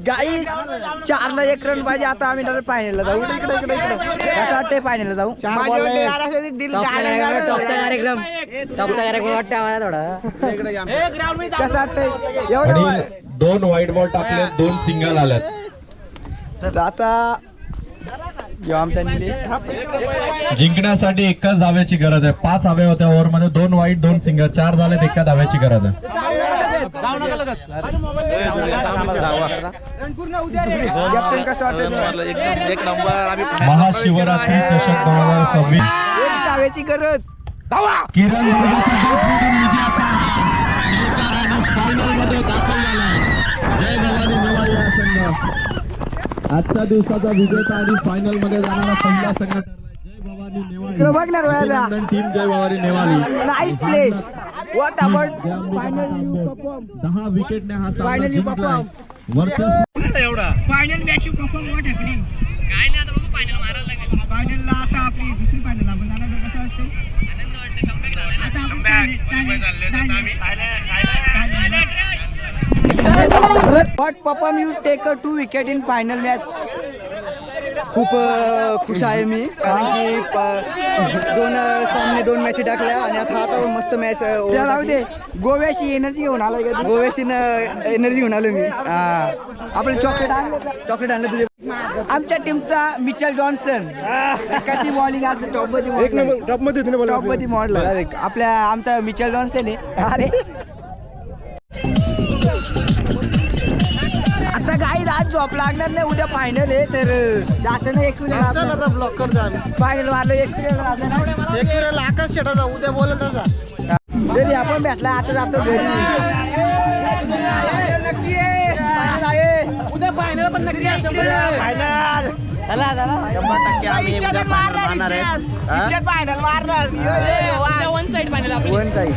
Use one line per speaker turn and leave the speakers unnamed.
गाईस 4ला 1 run पाहिजे. आता आम्ही डायरेक्ट फायनलला जाऊ. इकडे इकडे इकडे कसं वाटतंय फायनलला जाऊ.
टॉपचा कार्यक्रम वाटतं आम्हाला थोडा.
कसं वाटतंय एवढं.
2 वाईट बॉल टाकले, 2 सिंगल आल्यात.
आता आमचा निलेश
जिंकण्यासाठी एकच धाव्याची गरज आहे. 5 धावे होत्या ओव्हर मध्ये, 2 वाईट 2 सिंगल, 4 झालेत. एका धाव्याची गरज आहे.
कॅप्टन कसं वाटतं.
एक नंबर.
महाशिवरात्री चषक 2026
एक धाव्याची गरज.
किरण फायनल मध्ये दाखल झाला. जय भवानी नेवाळी हा संघ आजच्या दिवसाचा विजेता आणि फायनल मध्ये जाणारा पहिला संघ ठरला. जय भवानी नेवाळी
बघणार
टीम. जय Bhavani Newali.
Nice play. What about final
10 विकेटने हा सामना
Finally
जिंकलाय.
perform. Final match perform what happening.
काय नाही आता बघू फायनल मारायला लागेल.
फायनलला आता आपली दुसरी फायनल आपण जाणार. कसं वाटतं.
आनंद वाटतं. कमबॅक झाला ना.
What perform you take 2 wicket in final match.
खूप खुश आहे मी, कारण की 2 मॅची टाकल्या आणि आता मस्त मॅच.
जाऊ दे. गोव्याची एनर्जी घेऊन आलाय का.
गोव्याशी एनर्जी घेऊन आलो मी.
आपण चॉकलेट आणलं का?
चॉकलेट आणलं तुझे.
आमच्या टीमचा मिचेल जॉन्सन. कशी बॉलिंग आज टॉपमध्ये मॉडल आपल्या आमचा मिचेल जॉन्सन आहे. अरे आता गाईज आज झोप लागणार नाही. उद्या फायनल आहे तर जायचं नाही. 1
ब्लॉक करतो आम्ही.
फायनल मारलं 1
आकाश शेटाचा उद्या बोलत तसा.
घरी आपण भेटला. आता जातो घरी.
नक्की आहे फायनल आहे.
उद्या फायनल पण नक्की आहे. फायनल चला
100% मारणार. फायनल मारणार.
वन साइड फायनल आपली.
One side.